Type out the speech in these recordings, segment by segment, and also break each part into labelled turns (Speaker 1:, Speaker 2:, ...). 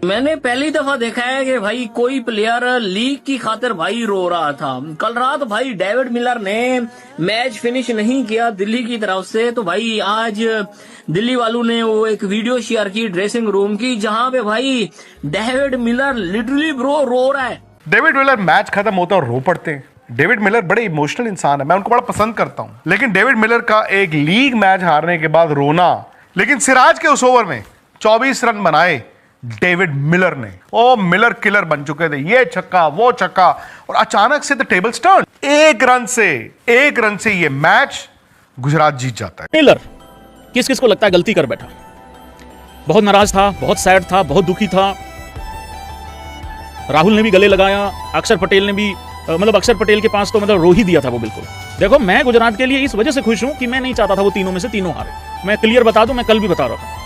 Speaker 1: मैंने पहली दफा देखा है कि भाई कोई प्लेयर लीग की खातिर भाई रो रहा था। कल रात भाई डेविड मिलर ने मैच फिनिश नहीं किया दिल्ली की तरफ से, तो भाई आज दिल्ली वालों ने वो एक वीडियो शेयर की ड्रेसिंग रूम की, जहां पे भाई डेविड मिलर लिटरली ब्रो रो रहा है।
Speaker 2: डेविड मिलर मैच खत्म होता है और रो पड़ते हैं। डेविड मिलर बड़े इमोशनल इंसान है, मैं उनको बड़ा पसंद करता हूं, लेकिन डेविड मिलर का एक लीग मैच हारने के बाद रोना। लेकिन सिराज के उस ओवर में 24 रन बनाए डेविड मिलर ने। ओ मिलर किलर बन चुके थे, ये छक्का वो छक्का, और अचानक से द टेबल्स टर्न। एक रन से ये मैच गुजरात जीत जाता है।
Speaker 3: मिलर किस किस को लगता है गलती कर बैठा, बहुत नाराज था, बहुत सैड था, बहुत दुखी था। राहुल ने भी गले लगाया, अक्षर पटेल ने भी, मतलब अक्षर पटेल के पास तो मतलब रो ही दिया था वो बिल्कुल। देखो मैं गुजरात के लिए इस वजह से खुश हूं कि मैं नहीं चाहता था वो तीनों में से तीनों हारे। मैं क्लियर बता दूं, मैं कल भी बता रहा था,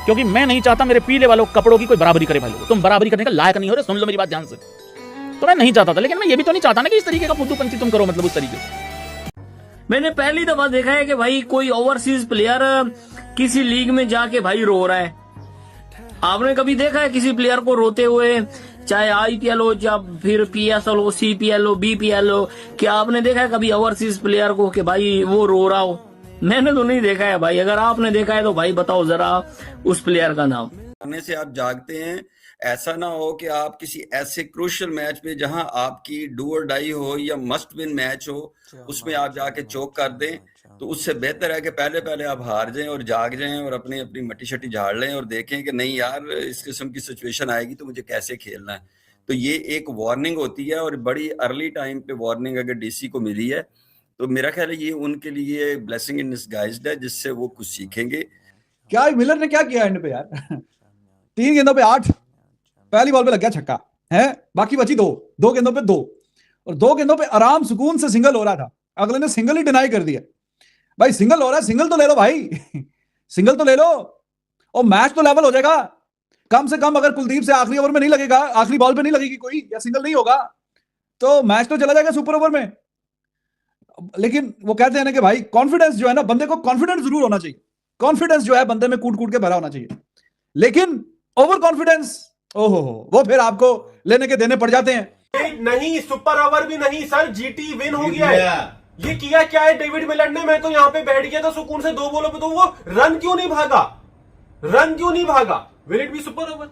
Speaker 3: क्योंकि मैं नहीं चाहता मेरे पीले वालों कपड़ों की कोई बराबरी करे। भाई लोग तुम बराबरी करने का लायक नहीं हो रहे, सुन लो मेरी बात ध्यान से। तो मैं नहीं चाहता था, लेकिन मैं ये भी तो नहीं चाहता ना कि इस तरीके का फुद्दूपंती तुम करो, मतलब उस तरीके से।
Speaker 1: मैंने पहली दफा देखा है कि भाई कोई ओवरसीज प्लेयर किसी लीग में जाके भाई रो रहा है। आपने कभी देखा है किसी प्लेयर को रोते हुए, चाहे आईपीएल हो या फिर पीएसएल हो, सीपीएल हो, बीपीएल हो? क्या आपने देखा है कभी ओवरसीज प्लेयर को कि भाई वो रो रहा हो? मैंने तो नहीं देखा है भाई। अगर आपने देखा है तो भाई बताओ जरा उस प्लेयर का नाम।
Speaker 4: करने से आप जागते हैं, ऐसा ना हो कि आप किसी ऐसे क्रूशियल मैच में जहां आपकी डू और डाई हो या मस्ट विन मैच हो, उसमें आप जाके चोक कर दें। तो उससे बेहतर है कि पहले पहले आप हार जाएं और जाग जाएं और अपनी मट्टी शट्टी झाड़ लें और देखें कि नहीं यार, इस किस्म की सिचुएशन आएगी तो मुझे कैसे खेलना है। तो ये एक वार्निंग होती है, और बड़ी अर्ली टाइम पे वार्निंग अगर डीसी को मिली है तो मेरा ख्याल है ये उनके लिए ब्लेसिंग इन डिस्गाइज्ड है, जिससे वो कुछ सीखेंगे।
Speaker 5: क्या मिलर ने क्या किया एंड पे यार 3 गेंदों पे 8, पहली बॉल पे लग गया छक्का है, बाकी बची 2 गेंदों पे 2, और 2 गेंदों पे आराम सुकून से सिंगल हो रहा था। अगले ने सिंगल ही डिनाई कर दिया। भाई सिंगल हो रहा है, सिंगल तो ले लो भाई सिंगल तो ले लो, और मैच तो लेवल हो जाएगा। कम से कम अगर कुलदीप से आखिरी ओवर में नहीं लगेगा, आखिरी बॉल पे नहीं लगेगी कोई, या सिंगल नहीं होगा, तो मैच तो चला जाएगा सुपर ओवर में। लेकिन वो कहते हैं ना कि भाई कॉन्फिडेंस जो है ना, बंदे को कॉन्फिडेंस जरूर होना चाहिए। कॉन्फिडेंस जो है बंदे में कूट कूट के भरा होना चाहिए, लेकिन ओवर कॉन्फिडेंस ओहो वो फिर आपको लेने के देने पड़ जाते हैं।
Speaker 6: नहीं सुपर ओवर भी नहीं सर, जीटी विन हो गया है। ये किया क्या है डेविड मिलर ने? मैं तो यहाँ पे बैठ गया था सुकून से 2 बॉलों पे, तो वो रन क्यों नहीं भागा? Will it be super over?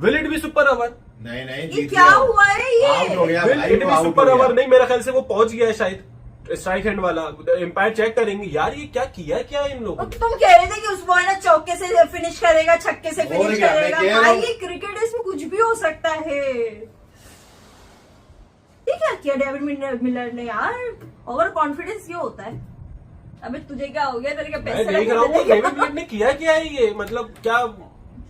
Speaker 6: Will it be super over?
Speaker 7: नहीं
Speaker 8: ये क्या हुआ है? ये
Speaker 6: will it be super over? नहीं, मेरा ख्याल से वो पहुंच गया है शायद, स्ट्राइक हैंड वाला एम्पायर चेक करेंगे। यार ये क्या किया क्या इन लोगों ने?
Speaker 8: तुम कह रहे थे कि उस बॉल ना चौके से फिनिश करेगा, छक्के से फिनिश करेगा। भाई ये क्रिकेट, इसमें कुछ भी हो सकता है। ये क्या किया डेविड मिलर ने यार? ओवर कॉन्फिडेंस ये होता है। अबे तुझे क्या हो गया? तेरे क्या पैसे
Speaker 6: देख रहा हूँ डेविड मिलर ने किया क्या है ये? मतलब क्या?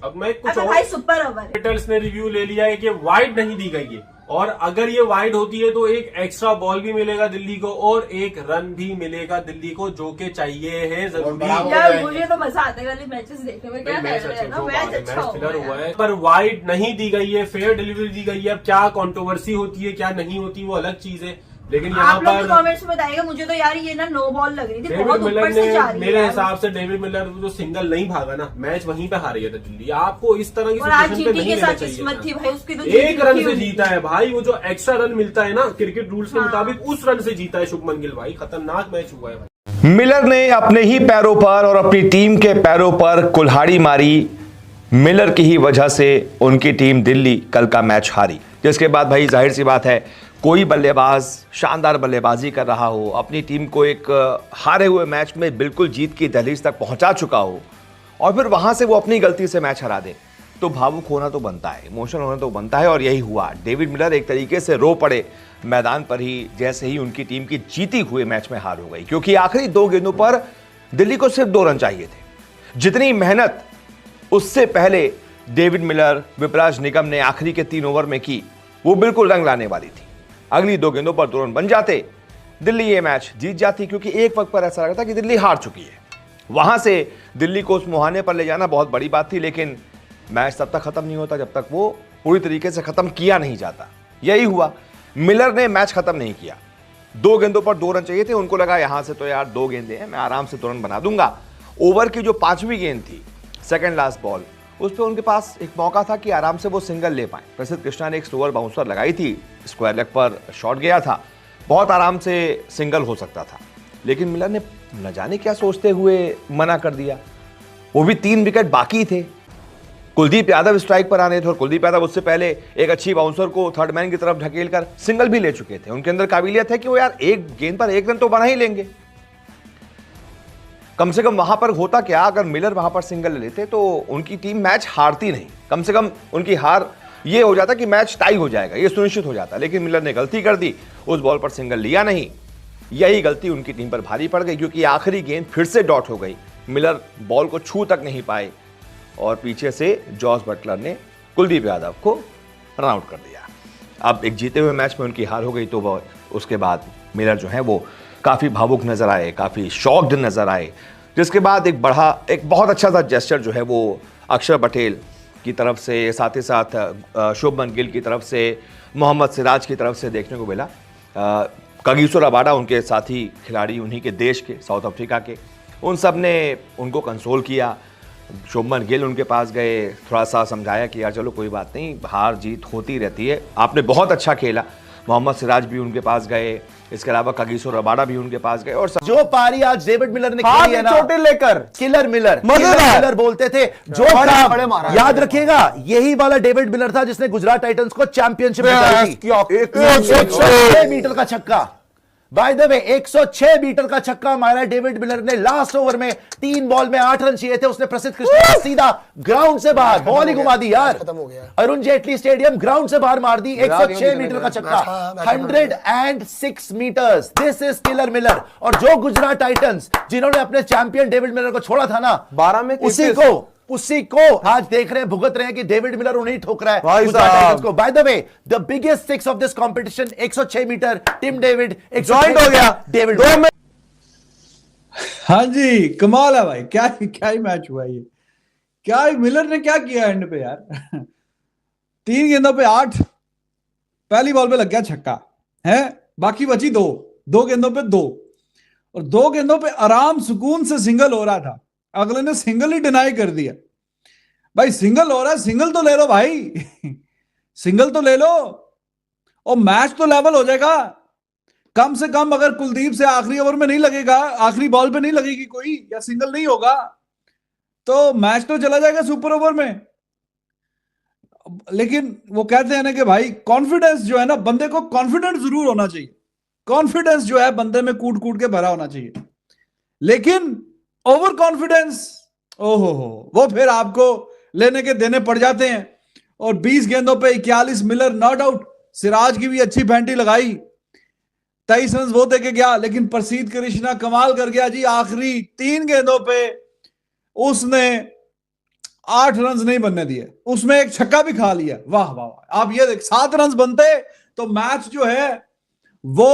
Speaker 6: अब मैं कुछ और,
Speaker 8: भाई सुपर ओवर
Speaker 6: क्रिकेटर्स ने रिव्यू ले लिया है कि वाइड नहीं दी गई है, और अगर ये वाइड होती है तो एक एक्स्ट्रा बॉल भी मिलेगा दिल्ली को और एक रन भी मिलेगा दिल्ली को, जो कि चाहिए है जरूरी।
Speaker 8: यार मुझे तो मजा आता है वाले मैचेस देखने में। क्या
Speaker 6: मैच
Speaker 8: अच्छा
Speaker 6: हुआ है, पर वाइड नहीं दी गई है, फेयर डिलीवरी दी गई है। अब क्या कंट्रोवर्सी होती है क्या नहीं होती वो अलग चीज है, लेकिन यहाँ
Speaker 8: आप लोग
Speaker 6: पर
Speaker 8: कमेंट्स में बताइएगा। मुझे तो यार ये ना नो बॉल लग रही थी,
Speaker 6: डेविड
Speaker 8: बहुत
Speaker 6: मिलर
Speaker 8: ऊपर से जा रही है।
Speaker 6: मेरे हिसाब से डेविड मिलर जो सिंगल नहीं भागा ना, मैच वहीं पे हारी है दिल्ली। आपको इस तरह की
Speaker 8: और आज
Speaker 6: सिचुएशन पे
Speaker 8: जीटी
Speaker 6: नहीं
Speaker 8: के
Speaker 6: लेना
Speaker 8: साथ किस्मत थी
Speaker 6: चाहिए।
Speaker 8: भाई उसकी, तो
Speaker 6: एक रन से जीता है भाई, वो जो एक्स्ट्रा रन मिलता है ना क्रिकेट रूल्स के मुताबिक, उस रन से जीता है शुभमन गिल। भाई खतरनाक मैच हुआ है भाई।
Speaker 7: मिलर ने अपने ही पैरों पर और अपनी टीम के पैरों पर कुल्हाड़ी मारी। मिलर की ही वजह से उनकी टीम दिल्ली कल का मैच हारी, जिसके बाद भाई जाहिर सी बात है कोई बल्लेबाज शानदार बल्लेबाजी कर रहा हो, अपनी टीम को एक हारे हुए मैच में बिल्कुल जीत की दहलीज तक पहुंचा चुका हो, और फिर वहां से वो अपनी गलती से मैच हरा दे, तो भावुक होना तो बनता है, इमोशनल होना तो बनता है। और यही हुआ, डेविड मिलर एक तरीके से रो पड़े मैदान पर ही, जैसे ही उनकी टीम की जीती हुए मैच में हार हो गई, क्योंकि आखिरी 2 गेंदों पर दिल्ली को सिर्फ 2 रन चाहिए थे। जितनी मेहनत उससे पहले डेविड मिलर, विपराज निगम ने आखिरी के 3 ओवर में की, वो बिल्कुल रंग लाने वाली थी। अगली 2 गेंदों पर 2 रन बन जाते, दिल्ली ये मैच जीत जाती, क्योंकि एक वक्त पर ऐसा लगा था कि दिल्ली हार चुकी है। वहां से दिल्ली को उस मुहाने पर ले जाना बहुत बड़ी बात थी, लेकिन मैच तब तक खत्म नहीं होता जब तक वो पूरी तरीके से खत्म किया नहीं जाता। यही हुआ, मिलर ने मैच खत्म नहीं किया। 2 गेंदों पर 2 रन चाहिए थे, उनको लगा यहां से तो यार 2 गेंदें हैं, मैं आराम से 2 रन बना दूंगा। ओवर की जो 5वीं गेंद थी, सेकंड लास्ट बॉल, उस पर उनके पास एक मौका था कि आराम से वो सिंगल ले पाए। प्रसिद्ध कृष्णा ने एक स्लोअर बाउंसर लगाई थी, स्क्वायर लेग पर शॉट गया था, बहुत आराम से सिंगल हो सकता था, लेकिन मिलर ने न जाने क्या सोचते हुए मना कर दिया। वो भी 3 विकेट बाकी थे, कुलदीप यादव स्ट्राइक पर आने थे और कुलदीप यादव उससे पहले एक अच्छी बाउंसर को थर्ड मैन की तरफ ढकेल कर सिंगल भी ले चुके थे। उनके अंदर काबिलियत है कि वो यार एक गेंद पर 1 रन तो बना ही लेंगे। कम से कम वहां पर होता क्या, अगर मिलर वहां पर सिंगल ले लेते तो उनकी टीम मैच हारती नहीं, कम से कम उनकी हार ये हो जाता कि मैच टाई हो जाएगा, ये सुनिश्चित हो जाता। लेकिन मिलर ने गलती कर दी, उस बॉल पर सिंगल लिया नहीं। यही गलती उनकी टीम पर भारी पड़ गई, क्योंकि आखिरी गेंद फिर से डॉट हो गई। मिलर बॉल को छू तक नहीं पाए और पीछे से जॉस बटलर ने कुलदीप यादव को रन आउट कर दिया। अब एक जीते हुए मैच में उनकी हार हो गई, तो उसके बाद मिलर जो है वो काफ़ी भावुक नजर आए, काफ़ी शॉक्ड नजर आए, जिसके बाद एक बहुत अच्छा सा जेस्चर जो है वो अक्षर पटेल की तरफ से, साथ ही साथ शुभमन गिल की तरफ से, मोहम्मद सिराज की तरफ से देखने को मिला। कागिसो रबाडा उनके साथी खिलाड़ी, उन्हीं के देश के, साउथ अफ्रीका के, उन सब ने उनको कंसोल किया। शुभमन गिल उनके पास गए, थोड़ा सा समझाया कि यार चलो कोई बात नहीं, हार जीत होती रहती है, आपने बहुत अच्छा खेला। मोहम्मद सिराज भी उनके पास गए, इसके अलावा कागिसो रबाडा भी उनके पास गए। और
Speaker 9: जो पारी आज डेविड मिलर ने खेली है ना, चोटें लेकर किलर मिलर बोलते थे, जो काम याद रखिएगा, यही वाला डेविड मिलर था जिसने गुजरात टाइटंस को चैंपियनशिप जिताई थी। 106 मीटर का छक्का, बाय द वे 106 मीटर का छक्का मारा डेविड मिलर ने। लास्ट ओवर में 3 बॉल में 8 रन चाहिए थे, उसने प्रसिद्ध कृष्णा सीधा ग्राउंड से बाहर बॉल ही घुमा दी यार। अरुण जेटली स्टेडियम ग्राउंड से बाहर मार दी। 106 मीटर का छक्का, 106 metres. This is killer Miller. और जो गुजरात टाइटंस जिन्होंने अपने चैंपियन डेविड मिलर को छोड़ा था ना, 12 में उसी को आज देख रहे हैं, भुगत रहे हैं कि डेविड मिलर उन्हें ठोक रहा है गुजरात टाइटंस को। By the way the biggest 6 of this competition 106 metre, Tim David joint हो गया डेविड।
Speaker 5: हाँ जी, कमाल है भाई, क्या ही मैच हुआ ये। क्या मिलर ने क्या किया एंड पे यार। 3 गेंदों पे 8, पहली बॉल पे लग गया छक्का है, बाकी बची 2 गेंदों पे 2, और 2 गेंदों पे आराम सुकून से सिंगल हो रहा था, अगले ने सिंगल ही डिनाई कर दिया। भाई सिंगल हो रहा है, सिंगल तो ले लो भाई। सिंगल तो ले लो और मैच तो लेवल हो जाएगा। कम से कम अगर कुलदीप से आखिरी ओवर में नहीं लगेगा, आखिरी बॉल पे नहीं लगेगी कोई, या सिंगल नहीं होगा, तो मैच तो चला जाएगा सुपर ओवर में। लेकिन वो कहते हैं ना कि भाई कॉन्फिडेंस जो है ना, बंदे को कॉन्फिडेंस जरूर होना चाहिए, कॉन्फिडेंस जो है बंदे में कूट कूट के भरा होना चाहिए। लेकिन ओवर कॉन्फिडेंस, ओहो वो फिर आपको लेने के देने पड़ जाते हैं। और 20 गेंदों पे 41 मिलर नॉट आउट। सिराज की भी अच्छी फैंटी लगाई, 23 रन वो देके गया, लेकिन प्रसिद्ध कृष्णा कमाल कर गया जी। आखिरी 3 गेंदों पे उसने 8 रन नहीं बनने दिए, उसमें एक छक्का भी खा लिया। वाह वाह वाह, आप ये देख, 7 रन बनते तो मैच जो है वो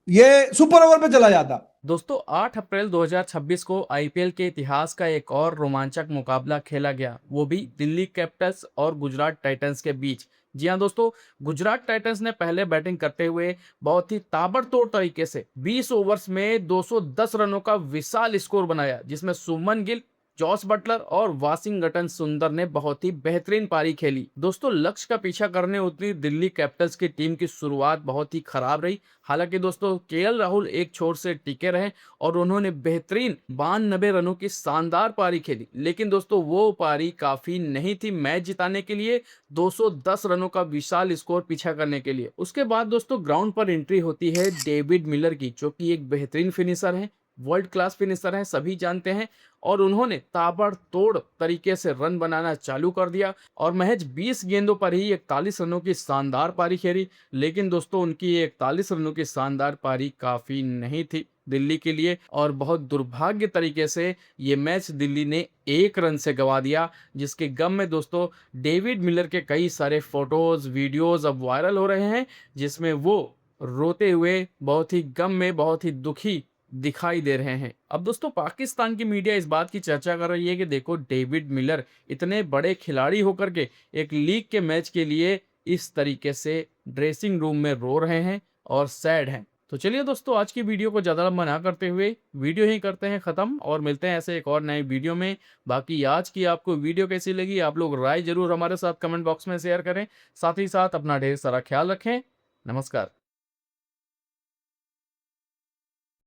Speaker 5: ये सुपर ओवर पे चला जाता।
Speaker 10: दोस्तों 8 अप्रैल 2026 को आईपीएल के इतिहास का एक और रोमांचक मुकाबला खेला गया, वो भी दिल्ली कैपिटल्स और गुजरात टाइटंस के बीच। जी हाँ दोस्तों, गुजरात टाइटंस ने पहले बैटिंग करते हुए बहुत ही ताबड़तोड़ तरीके से 20 ओवर्स में 210 रनों का विशाल स्कोर बनाया, जिसमें शुभमन गिल, जॉस बटलर और वाशिंगटन सुंदर ने बहुत ही बेहतरीन पारी खेली। दोस्तों लक्ष्य का पीछा करने उतरी दिल्ली कैपिटल्स की टीम की शुरुआत बहुत ही खराब रही। हालांकि दोस्तों केएल राहुल एक छोर से टिके रहे और उन्होंने बेहतरीन 92 रनों की शानदार पारी खेली, लेकिन दोस्तों वो पारी काफी नहीं थी मैच जिताने के लिए, 210 रनों का विशाल स्कोर पीछा करने के लिए। उसके बाद दोस्तों ग्राउंड पर एंट्री होती है डेविड मिलर की, जो कि एक बेहतरीन फिनिशर है, वर्ल्ड क्लास फिनिशर हैं, सभी जानते हैं। और उन्होंने ताबड़तोड़ तरीके से रन बनाना चालू कर दिया और महज 20 गेंदों पर ही 41 रनों की शानदार पारी खेली। लेकिन दोस्तों उनकी 41 रनों की शानदार पारी काफ़ी नहीं थी दिल्ली के लिए, और बहुत दुर्भाग्य तरीके से ये मैच दिल्ली ने 1 रन से गंवा दिया, जिसके गम में दोस्तों डेविड मिलर के कई सारे फोटोज़ वीडियोज़ अब वायरल हो रहे हैं, जिसमें वो रोते हुए बहुत ही गम में, बहुत ही दुखी दिखाई दे रहे हैं। अब दोस्तों पाकिस्तान की मीडिया इस बात की चर्चा कर रही है कि देखो डेविड मिलर इतने बड़े खिलाड़ी होकर के एक लीग के मैच के लिए इस तरीके से ड्रेसिंग रूम में रो रहे हैं और सैड हैं। तो चलिए दोस्तों, आज की वीडियो को ज़्यादा लंबा ना करते हुए वीडियो ही करते हैं ख़त्म और मिलते हैं ऐसे एक और नए वीडियो में। बाकी आज की आपको वीडियो कैसी लगी, आप लोग राय जरूर हमारे साथ कमेंट बॉक्स में शेयर करें। साथ ही साथ अपना ढेर सारा ख्याल रखें। नमस्कार।